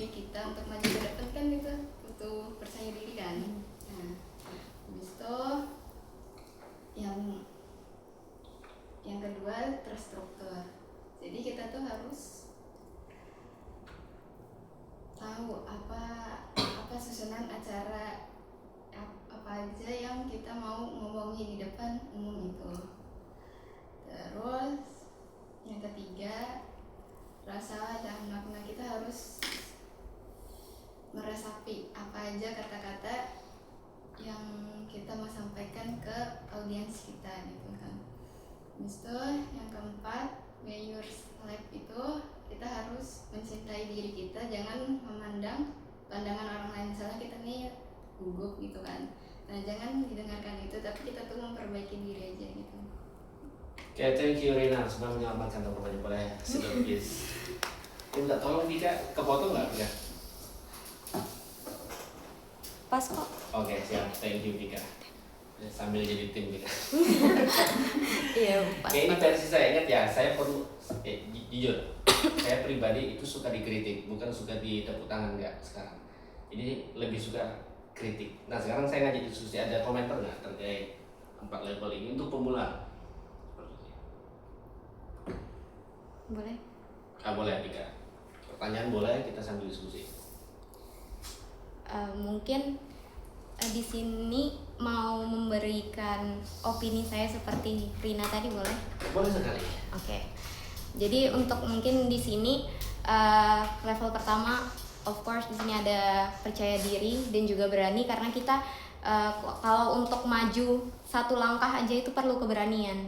diri kita untuk maju ke depan kan itu butuh percaya diri kan. Nah, habis itu yang kedua terstruktur. Jadi kita tuh harus tahu apa susunan acara apa aja yang kita mau ngomongin di depan umum itu. Terus yang ketiga, rasa dan makna. Kita harus meresapi apa aja kata-kata yang kita mau sampaikan ke audiens kita gitu kan. Habis itu yang keempat, be yourself. Itu kita harus mencintai diri kita, jangan memandang pandangan orang lain. Misalnya kita nih gugup gitu kan, nah jangan didengarkan itu, tapi kita tuh memperbaiki diri aja gitu. Oke, thank you Rina sudah menyelamatkan teman-teman. Boleh sudah please. Minta tolong Vika, kepotong nggak Vika? Pas kok. Oke, siap. Thank you Vika. Sambil jadi tim Vika. Iya, pas. Oke, ini versi saya. Ingat ya, saya perlu jujur. Saya pribadi itu suka dikritik, bukan suka ditepuk tangan enggak sekarang. Jadi lebih suka kritik. Nah, sekarang saya ngajak diskusi, ada komentar nggak terkait 4 level ini untuk pemula? Boleh? Boleh Vika. Pertanyaan boleh, kita sambil diskusi. Mungkin di sini mau memberikan opini saya seperti Rina tadi, boleh? Boleh sekali. Oke. Jadi untuk mungkin di sini level pertama, of course di sini ada percaya diri dan juga berani, karena kita kalau untuk maju satu langkah aja itu perlu keberanian.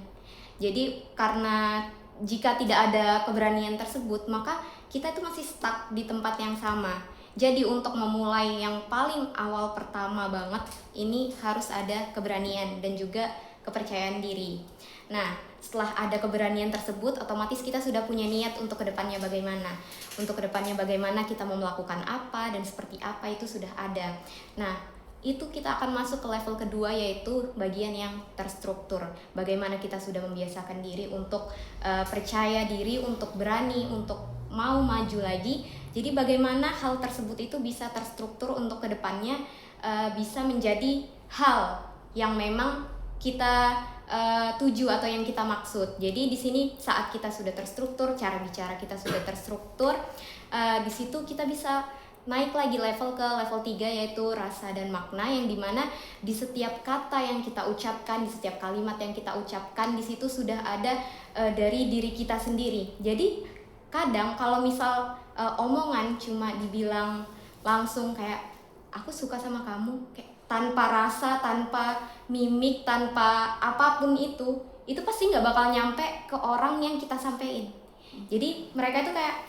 Jadi karena jika tidak ada keberanian tersebut, maka kita itu masih stuck di tempat yang sama. Jadi untuk memulai yang paling awal pertama banget, ini harus ada keberanian dan juga kepercayaan diri. Nah, setelah ada keberanian tersebut, otomatis kita sudah punya niat untuk kedepannya bagaimana. Untuk kedepannya bagaimana kita mau melakukan apa dan seperti apa itu sudah ada. Nah, itu kita akan masuk ke level kedua, yaitu bagian yang terstruktur. Bagaimana kita sudah membiasakan diri untuk percaya diri, untuk berani, untuk mau maju lagi. Jadi bagaimana hal tersebut itu bisa terstruktur untuk kedepannya bisa menjadi hal yang memang kita tuju atau yang kita maksud. Jadi di sini saat kita sudah terstruktur, cara bicara kita sudah terstruktur, di situ kita bisa naik lagi level ke level 3, yaitu rasa dan makna, yang dimana di setiap kata yang kita ucapkan, di setiap kalimat yang kita ucapkan, di situ sudah ada dari diri kita sendiri. Jadi kadang kalau misal omongan cuma dibilang langsung kayak aku suka sama kamu, kayak tanpa rasa, tanpa mimik, tanpa apapun itu pasti nggak bakal nyampe ke orang yang kita sampein. Jadi mereka itu kayak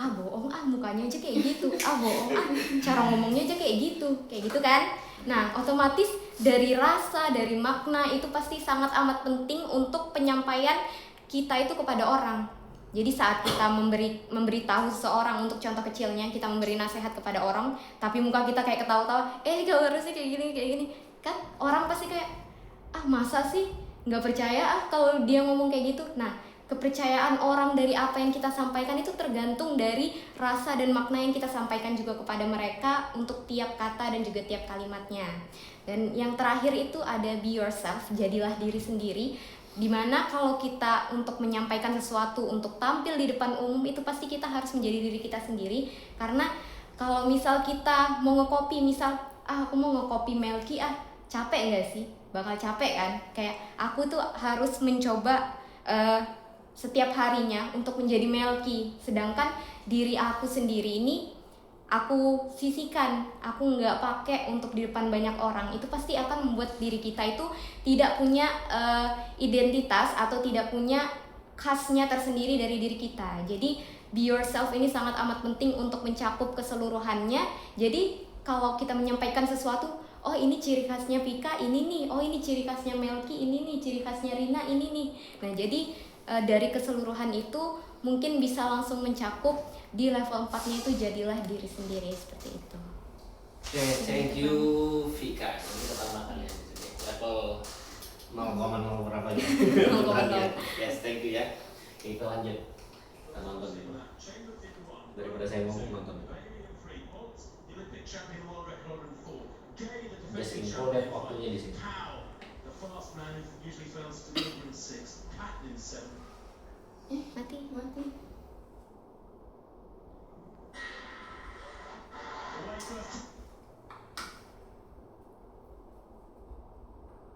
bohong mukanya aja kayak gitu, bohong cara ngomongnya aja kayak gitu kan. Nah, otomatis dari rasa, dari makna itu pasti sangat amat penting untuk penyampaian kita itu kepada orang. Jadi saat kita memberitahu seseorang, untuk contoh kecilnya kita memberi nasihat kepada orang, tapi muka kita kayak ketawa-tawa, kalau harusnya kayak gini, kan orang pasti kayak masa sih nggak percaya kalau dia ngomong kayak gitu. Nah, kepercayaan orang dari apa yang kita sampaikan itu tergantung dari rasa dan makna yang kita sampaikan juga kepada mereka untuk tiap kata dan juga tiap kalimatnya. Dan yang terakhir itu ada be yourself, jadilah diri sendiri. Dimana kalau kita untuk menyampaikan sesuatu, untuk tampil di depan umum, itu pasti kita harus menjadi diri kita sendiri. Karena kalau misal kita mau nge-copy, misal aku mau nge-copy Melky, capek gak sih? Bakal capek kan? Kayak aku tuh harus mencoba setiap harinya untuk menjadi Melky, sedangkan diri aku sendiri ini aku sisihkan, aku nggak pakai untuk di depan banyak orang. Itu pasti akan membuat diri kita itu tidak punya identitas atau tidak punya khasnya tersendiri dari diri kita. Jadi be yourself ini sangat amat penting untuk mencakup keseluruhannya. Jadi kalau kita menyampaikan sesuatu, ini ciri khasnya Vika ini nih, ini ciri khasnya Melky ini nih, ciri khasnya Rina ini nih. Nah, jadi dari keseluruhan itu mungkin bisa langsung mencakup di level 4-nya itu jadilah diri sendiri, seperti itu. Thank you Vika. Ini kita tambahkan ya level 0,0 berapa ya? 0,0. Yes, thank you ya. Kita lanjut. Kita nonton dulu. Daripada saya ngomong, nonton dulu. Mati.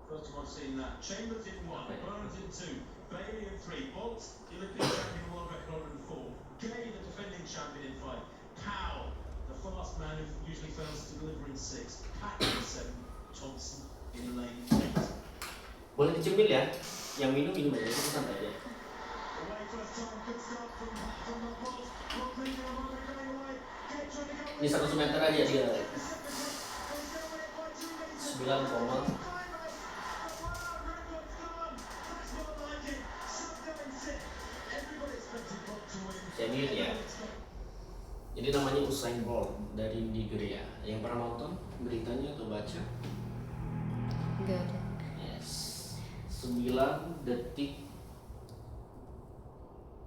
First one seen that. Chambers in 1, Burns in 2, Bailey in 3, Bolt, the Olympic champion, world record in 4, Gay, the defending champion in 5, Powell, the fast man who usually fails to deliver in 6, Pack in 7, Thompson in lane 8. Boleh dicemil ya, yang minum aja, itu santai aja. Away first time, good start from the Bolt, Rodrigo Romano going away, Gay trying to go Ini 100 meter aja dia. 9, senior ya. Jadi namanya Usain Bolt dari Nigeria. Yang pernah nonton beritanya atau baca? Enggak ada. Yes. 9 detik,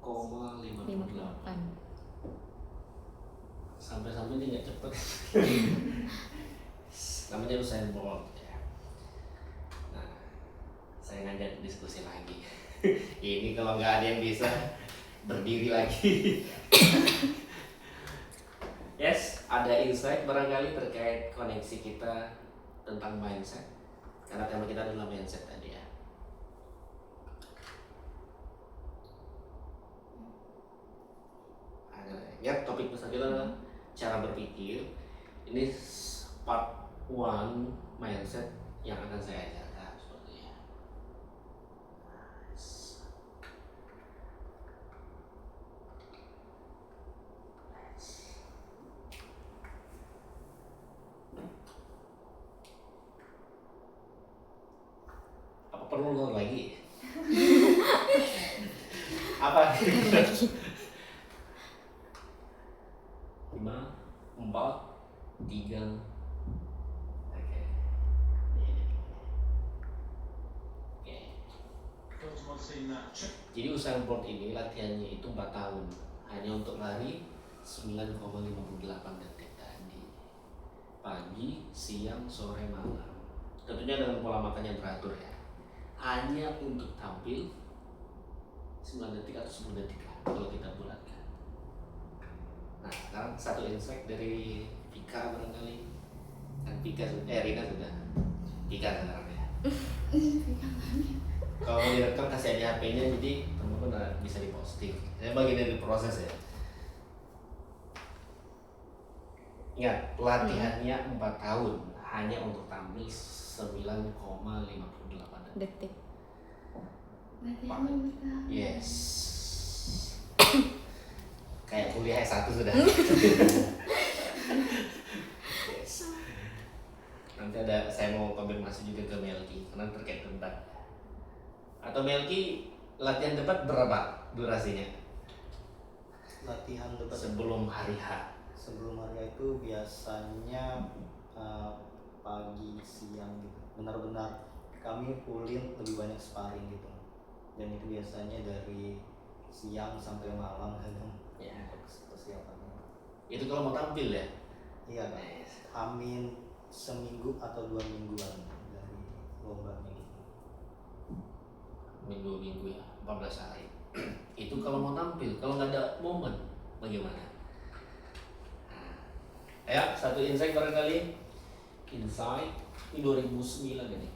58. 58. Sampai-sampai ini nggak cepet. Namanya Usain Bolt ya. Nah, saya ngajak diskusi lagi. Ini kalau nggak ada yang bisa berdiri lagi. Yes, ada insight barangkali terkait koneksi kita tentang mindset. Karena tema kita adalah mindset tadi ya. Ya, topik besar kita adalah cara berpikir. Ini part 1 mindset yang akan saya ajarkan sepertinya. Apa perlu nonton lagi? Apa? 5, 4, 3. Oke. First one seen that. Jadi Usain Bolt ini latihannya itu 4 tahun hanya untuk lari 9,58 detik tadi. Pagi, siang, sore, malam. Tentunya dengan pola makan yang teratur ya. Hanya untuk tampil 9 detik atau 10 detik lah kalau kita bulatkan. Nah, sekarang satu insight dari Pika barangkali. Kan Pika sudah, Rina sudah. Pika sekarang ya. Kalau mau direkam kasih aja HP-nya, jadi teman-teman bisa diposting. Saya bagian dari proses ya. Ingat, latihannya 4 tahun hanya untuk tampil 9,58 detik. Detik. Yes. Kayak kuliah S1 sudah. Yes. Nanti saya mau konfirmasi juga ke Melki karena terkait debat. Atau Melki, latihan debat berapa durasinya? Latihan debat Sebelum hari H. sebelum hari itu biasanya pagi siang gitu, benar-benar kami fullin lebih banyak sparring gitu, dan itu biasanya dari siang sampai malam kadang Ya. untuk persiapannya. Itu kalau mau tampil ya. Iya kan, amin seminggu atau 2 mingguan dari lombanya gitu. Minggu ya, 14 hari. Itu kalau mau tampil, kalau nggak ada momen bagaimana? Nah, ayo satu insight barangkali. Insight ini 2009 ini.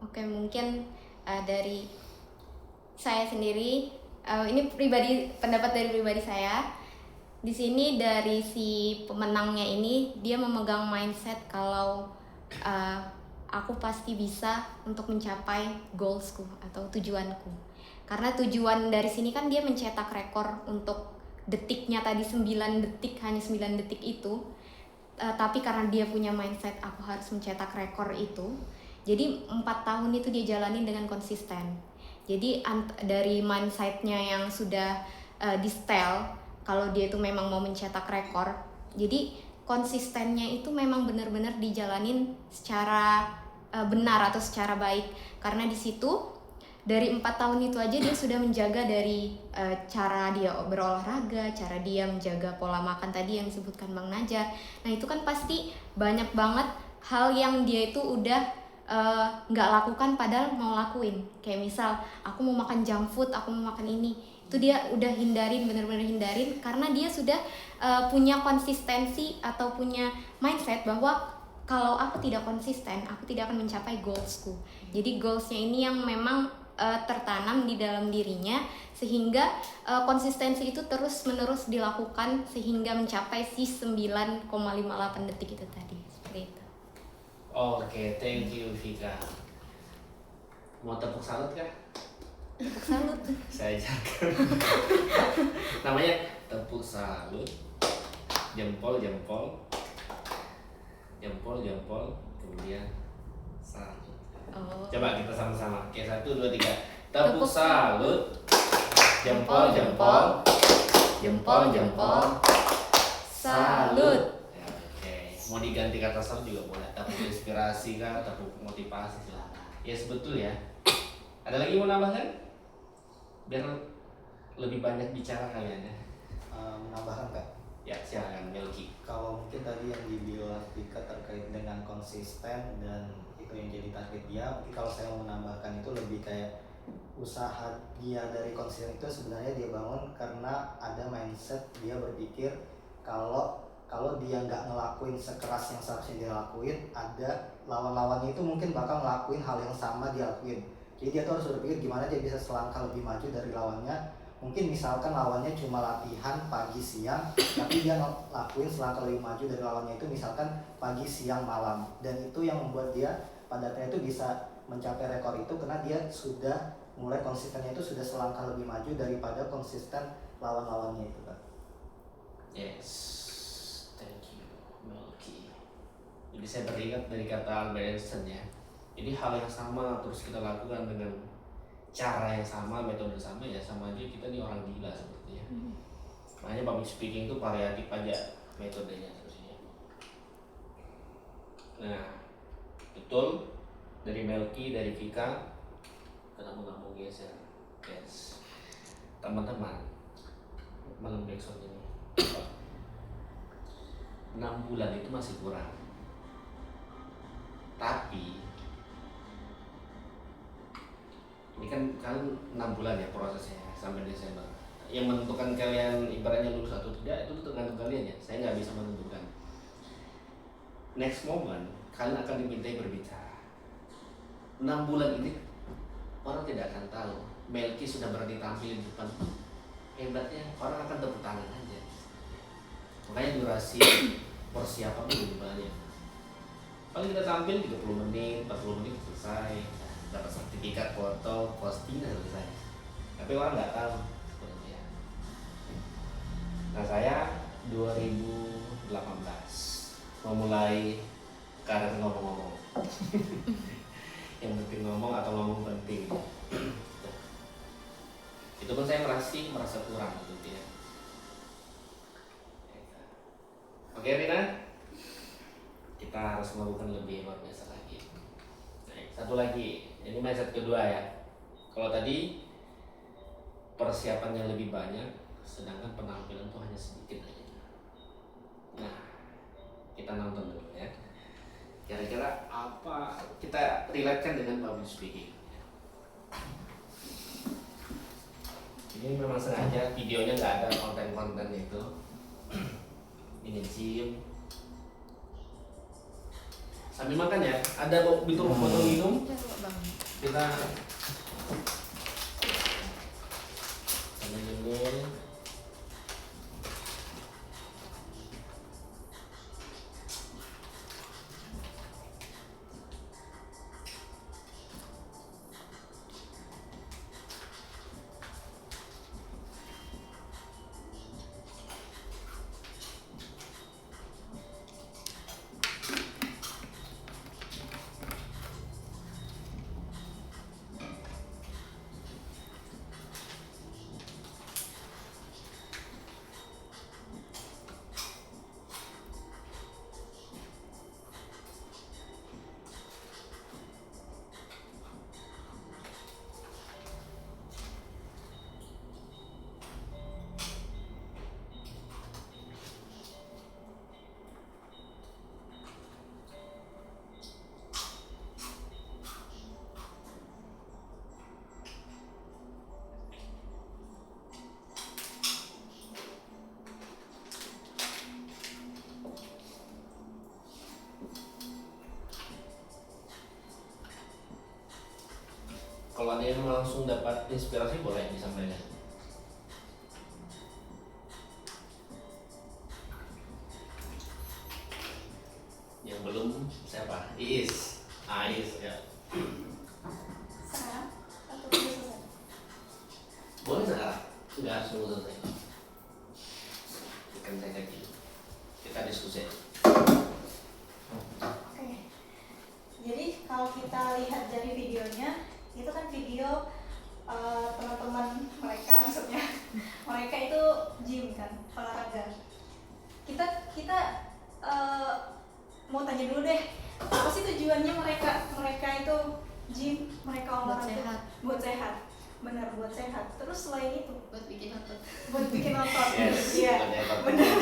Oke, mungkin dari saya sendiri, ini pendapat dari pribadi saya. Di sini dari si pemenangnya ini, dia memegang mindset kalau aku pasti bisa untuk mencapai goalsku atau tujuanku. Karena tujuan dari sini kan dia mencetak rekor untuk detiknya tadi 9 detik, hanya 9 detik itu. Tapi karena dia punya mindset aku harus mencetak rekor itu, jadi 4 tahun itu dia jalanin dengan konsisten. Jadi dari mindsetnya yang sudah di-setel kalau dia itu memang mau mencetak rekor, jadi konsistennya itu memang benar-benar dijalanin secara benar atau secara baik. Karena di situ dari 4 tahun itu aja dia sudah menjaga dari cara dia berolahraga, cara dia menjaga pola makan tadi yang disebutkan Bang Najar. Nah itu kan pasti banyak banget hal yang dia itu udah nggak lakukan padahal mau lakuin. Kayak misal aku mau makan junk food, aku mau makan ini, itu dia udah hindarin, bener-bener hindarin karena dia sudah punya konsistensi atau punya mindset bahwa kalau aku tidak konsisten, aku tidak akan mencapai goalsku. Jadi goalsnya ini yang memang tertanam di dalam dirinya sehingga konsistensi itu terus-menerus dilakukan sehingga mencapai si 9,58 detik itu tadi. Seperti itu. Oke, thank you Vika. Mau tepuk salut kah? Tepuk salut. Saya ajarkan. Namanya tepuk salut. Jempol, kemudian salut. Oh. Coba kita sama-sama. Oke, 1, 2, 3. Tepuk salut. Jempol, salut. Ya, oke. Mau diganti kata salut juga boleh. Tepuk inspirasi kah, tepuk motivasi silakan. Ya betul ya. Ada lagi mau nambahkan? Biar lebih banyak bicara kalian ya. Menambahkan Kak, Ya silakan Melki. kalau mungkin tadi yang dibilang Vika terkait dengan konsisten dan itu yang jadi target dia, mungkin kalau saya mau menambahkan itu lebih kayak usaha dia dari konsisten itu sebenarnya dia bangun karena ada mindset dia berpikir kalau dia nggak ngelakuin sekeras yang seharusnya dia lakuin, ada lawan-lawannya itu mungkin bakal ngelakuin hal yang sama dia lakuin. Jadi dia tuh harus berpikir gimana dia bisa selangkah lebih maju dari lawannya. Mungkin misalkan lawannya cuma latihan pagi siang, tapi dia ngelakuin selangkah lebih maju dari lawannya itu misalkan pagi siang malam. Dan itu yang membuat dia pada akhirnya itu bisa mencapai rekor itu karena dia sudah mulai konsistennya itu sudah selangkah lebih maju daripada konsisten lawan-lawannya itu kan. Yes, thank you Melki. Jadi saya teringat dari kata Albert Einstein ya. Jadi hal yang sama terus kita lakukan dengan cara yang sama, metode sama ya sama aja kita nih orang gila sepertinya. Makanya public speaking itu variatif aja metodenya seharusnya. Nah, betul dari Melki, dari Vika, kenapa nggak mau geser? Yes, teman-teman, malam backsound ini 6 bulan itu masih kurang. Tapi ini kan kalian 6 bulan ya prosesnya sampai Desember. Yang menentukan kalian ibaratnya lulus atau tidak itu tergantung kalian ya. Saya nggak bisa menentukan. Next moment kalian akan dimintai berbicara. 6 bulan ini orang tidak akan tahu Melki sudah berani tampil di depan. Hebatnya orang akan tepuk tangan aja. Makanya durasi persiapan lebih banyak. Paling kita tampil 30 menit, 40 menit selesai. Dapat sertifikat, foto, posting dan selesai. Tapi orang nggak tahu sebenarnya. Nah saya 2018 memulai karir ngomong-ngomong. Yang penting ngomong atau ngomong penting. Itu pun saya merasa kurang gitu ya. Oke Rina, kita harus melakukan lebih luar biasa lagi. Nah, satu lagi. Ini mindset kedua ya. Kalau tadi persiapannya lebih banyak, sedangkan penampilan tuh hanya sedikit aja. Nah, kita nonton dulu ya. Kira-kira apa kita relatekan dengan public speaking. Ini memang sengaja videonya nggak ada konten-konten itu. Ini gym. Sambil makan ya, ada botol minum. Kita sambil dulu. Kalau ada yang langsung dapat inspirasi boleh disampaikan. Yang belum siapa? Iis. Iis ya. Sekarang atau sudah selesai? Boleh sekarang. Sudah harus nunggu selesai. Kan saya lagi. Kita diskusi. Oke. Jadi kalau kita lihat dari videonya, itu kan video teman-teman mereka, maksudnya mereka itu gym kan, olahraga. Kita mau tanya dulu deh, apa sih tujuannya mereka itu gym, mereka Buat olahraga? sehat. Buat sehat, benar, buat sehat. Terus selain itu, Buat bikin otot. buat bikin otot. Yes. Iya, Benar. benar.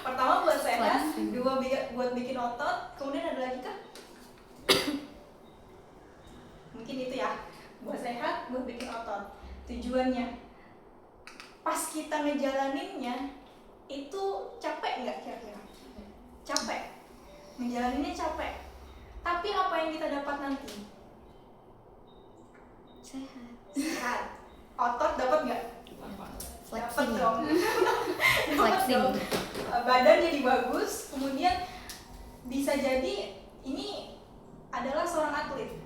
Pertama buat sehat, Flexing. dua buat bikin otot, kemudian ada lagi kah? Mungkin itu ya, buat sehat, buat bikin otot. Tujuannya, pas kita ngejalaninnya itu capek nggak kira-kira? Capek, ngejalaninnya capek. Tapi apa yang kita dapat nanti? Sehat. Sehat. Otot dapat nggak? Dapat Flexing. dong. Dapat Flexing. dong. Badan jadi bagus, kemudian bisa jadi ini adalah seorang atlet.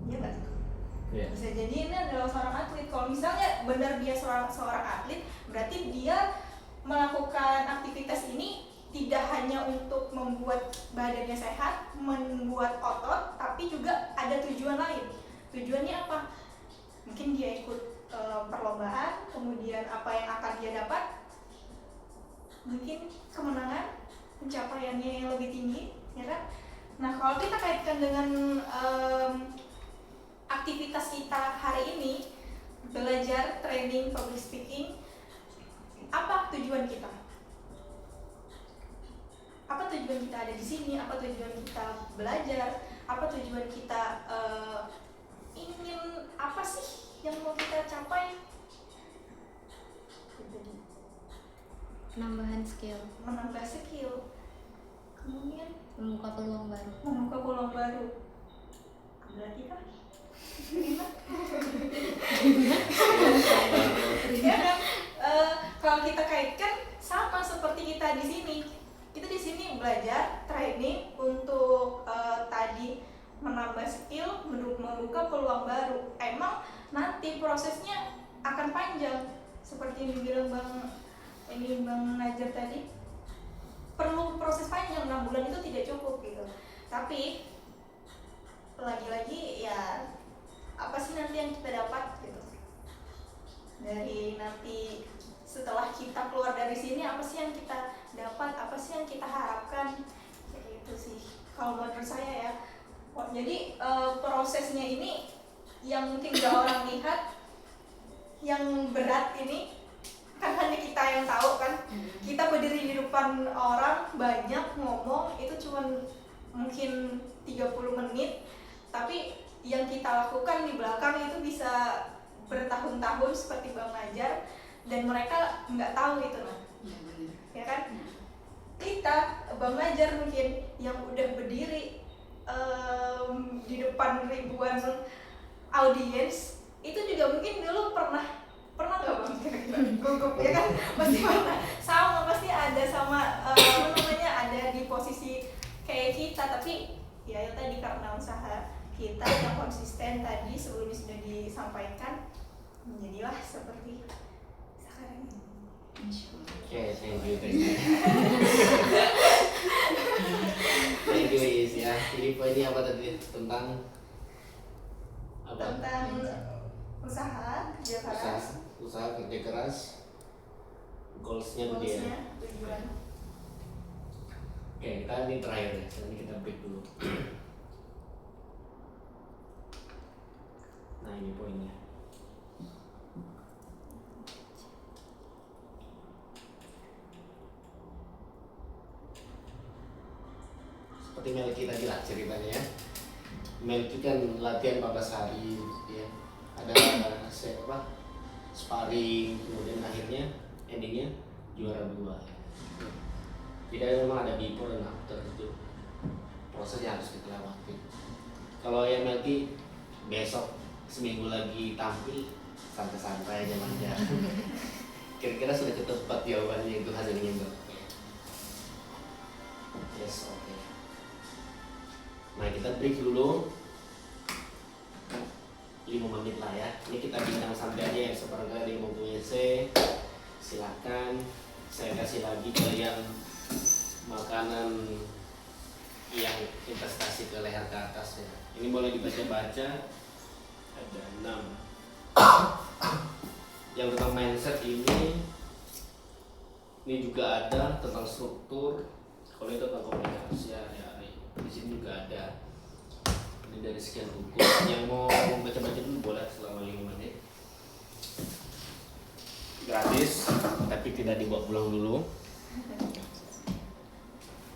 Iya nggak? Iya. Bisa jadi ini adalah seorang atlet. Kalau misalnya benar dia seorang atlet, berarti dia melakukan aktivitas ini tidak hanya untuk membuat badannya sehat, membuat otot, tapi juga ada tujuan lain. Tujuannya apa? Mungkin dia ikut perlombaan, kemudian apa yang akan dia dapat? Mungkin kemenangan, pencapaiannya yang lebih tinggi, ya kan? Nah, kalau kita kaitkan dengan aktivitas kita hari ini, belajar, training, public speaking, apa tujuan kita? Apa tujuan kita ada di sini? Apa tujuan kita belajar? Apa tujuan kita ingin apa sih yang mau kita capai? Penambahan skill, Menambah skill, kemudian membuka peluang baru. membuka peluang baru. Ada lagi kah? Ya kan? Kalau kita kaitkan sama seperti kita di sini. Kita di sini belajar training untuk tadi menambah skill, membuka peluang baru. Emang nanti prosesnya akan panjang seperti yang dibilang Bang Najar tadi. Perlu proses panjang, 6 bulan itu tidak cukup gitu. Tapi lagi-lagi ya apa sih nanti yang kita dapat gitu dari nanti setelah kita keluar dari sini, apa sih yang kita dapat, apa sih yang kita harapkan, kayak gitu sih kalau menurut saya ya. Jadi prosesnya ini yang mungkin gak orang lihat, yang berat ini kan hanya kita yang tahu kan. Kita berdiri di depan orang banyak ngomong itu cuman mungkin 30 menit, tapi yang kita lakukan di belakang itu bisa bertahun-tahun seperti Bang Najar, dan mereka nggak tahu itu nah. Iya benar. Ya kan? Kita, Bang Najar mungkin yang udah berdiri di depan ribuan audiens, itu juga mungkin dulu pernah nggak Bang? Gugup ya kan? Pasti pernah. Sama, pasti ada sama ada di posisi kayak kita, tapi ya itu tadi karena usaha kita yang konsisten tadi sebelumnya sudah disampaikan, menjadilah seperti sekarang ini. Oke, thank you. Thank you Is ya. Jadi poinnya apa tadi tentang apa? Tentang usaha, kerja keras, Usaha kerja keras, goalsnya itu dia. goalsnya, tujuan. Oke, kita ini terakhir ya. Jadi kita break dulu. Nah ini poinnya. Seperti Melki tadi lah ceritanya ya. Melki kan latihan 14 hari ya. Ada sparring, kemudian akhirnya endingnya juara 2. Jadi memang ada before dan after itu proses yang harus kita lewati. Kalau yang Melki besok seminggu lagi tampil santai-santai aja manja. Kira-kira sudah ketempat jawabannya itu hasilnya enggak? Yes, oke. Nah kita break dulu 5 menit lah ya. Ini kita bincang sampai aja yang seperti mau ke WC. Silakan. Saya kasih lagi ke yang makanan yang investasi ke leher ke atas ya. Ini boleh dibaca-baca. Ada 6. Yang tentang mindset ini juga ada tentang struktur. Kalau itu tentang komunikasi ya, di sini juga ada. Ini dari sekian buku. Yang mau baca-baca dulu boleh selama 5 menit. Gratis, tapi tidak dibawa pulang dulu.